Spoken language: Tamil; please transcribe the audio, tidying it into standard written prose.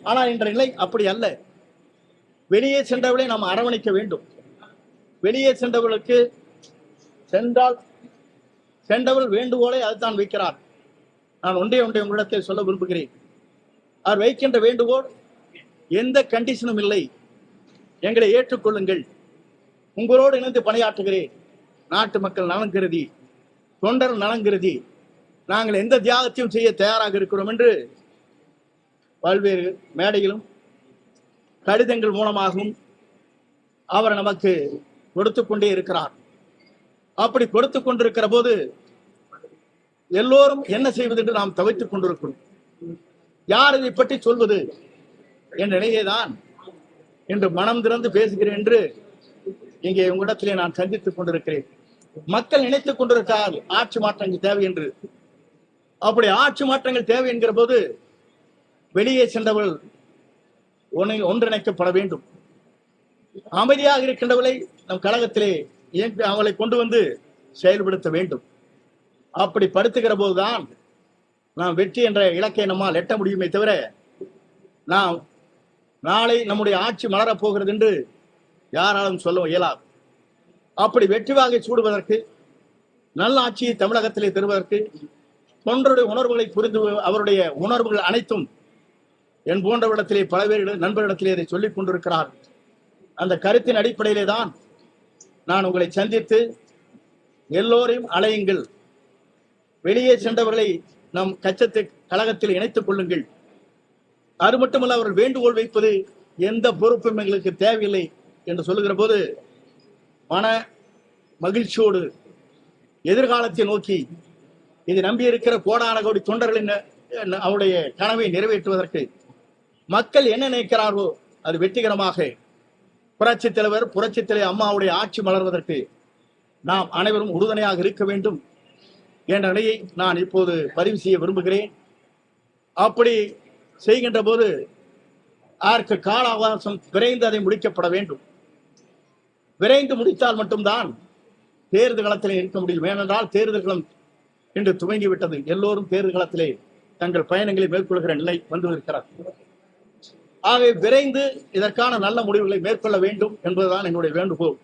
ஆனால் இன்ற நிலை அப்படி அல்ல. வெளியே சென்றவர்களை நாம் அரவணைக்க வேண்டும். வெளியே சென்றவர்களுக்கு சென்றவர் வேண்டுகோளை அதுதான் வைக்கிறார். நான் ஒன்றே உங்களிடத்தில் சொல்ல விரும்புகிறேன். அவர் வைக்கின்ற வேண்டுகோள் எந்த கண்டிஷனும் இல்லை. எங்களை ஏற்றுக்கொள்ளுங்கள், உங்களோடு இணைந்து பணியாற்றுகிறேன், நாட்டு மக்கள் நலன் கருதி, தொண்டர் நலன் கருதி நாங்கள் எந்த தியாகத்தையும் செய்ய தயாராக இருக்கிறோம் என்று பல்வேறு மேடையிலும் கடிதங்கள் மூலமாகவும் அவர் நமக்கு கொடுத்து கொண்டே இருக்கிறார். அப்படி கொடுத்து கொண்டிருக்கிற போது எல்லோரும் என்ன செய்வது என்று நாம் தவித்துக் கொண்டிருக்கிறோம். யார் இதை பற்றி சொல்வது என்ற நிலையேதான் இன்று மனம் திறந்து பேசுகிறேன் என்று இங்கே உங்களிடத்திலே நான் சந்தித்துக் கொண்டிருக்கிறேன். மக்கள் நினைத்துக் கொண்டிருக்கிறார் ஆட்சி மாற்றங்கள் தேவை என்று. அப்படி ஆட்சி மாற்றங்கள் தேவை என்கிற போது வெளியே சென்றவர்கள் ஒன்றிணைக்கப்பட வேண்டும். அமைதியாக இருக்கின்றவர்களை நம் கழகத்திலே அவளை கொண்டு வந்து செயல்படுத்த வேண்டும். அப்படி படுத்துகிற போதுதான் நாம் வெற்றி என்ற இலக்கை நம்மால் எட்ட முடியுமே தவிர நாம் நாளை நம்முடைய ஆட்சி மலரப் போகிறது என்று யாராலும் சொல்ல இயலாது. அப்படி வெற்றி வாகை சூடுவதற்கு, நல்ல ஆட்சியை தமிழகத்திலே தருவதற்கு, தொண்டருடைய உணர்வுகளை புரிந்து அவருடைய உணர்வுகள் அனைத்தும் என் போன்றவரிடத்திலே பல பேர் நண்பரிடத்திலே இதை சொல்லிக் கொண்டிருக்கிறார். அந்த கருத்தின் அடிப்படையிலே தான் நான் உங்களை சந்தித்து எல்லோரையும் அலையுங்கள், வெளியே சென்றவர்களை நம் கழகத்தில் இணைத்துக் கொள்ளுங்கள், அது மட்டுமல்ல அவர்கள் வேண்டுகோள் வைப்பது எந்த பொறுப்பும் எங்களுக்கு தேவையில்லை என்று சொல்லுகிற போது மன மகிழ்ச்சியோடு எதிர்காலத்தை நோக்கி இது நம்பியிருக்கிற கோடான கோடி தொண்டர்களின் அவருடைய கனவை நிறைவேற்றுவதற்கு மக்கள் என்ன நினைக்கிறாரோ அது வெற்றிகரமாக புரட்சித் தலைவர் அம்மாவுடைய ஆட்சி மலர்வதற்கு நாம் அனைவரும் உறுதுணையாக இருக்க வேண்டும் என்ற நிலையை நான் இப்போது பதிவு செய்ய விரும்புகிறேன். அப்படி செய்கின்ற போது அதற்கு கால அவகாசம் விரைந்து அதை முடிக்கப்பட வேண்டும். விரைந்து முடித்தால் மட்டும்தான் தேர்தல் களத்திலே இருக்க முடியும். ஏனென்றால் தேர்தல் களம் இன்று துவங்கிவிட்டது. எல்லோரும் தேர்தல் களத்திலே தங்கள் பயணங்களை மேற்கொள்கிற நிலை வந்திருக்கிறது. ஆகவே விரைந்து இதற்கான நல்ல முடிவுகளை மேற்கொள்ள வேண்டும் என்பதுதான் என்னுடைய வேண்டுகோள்.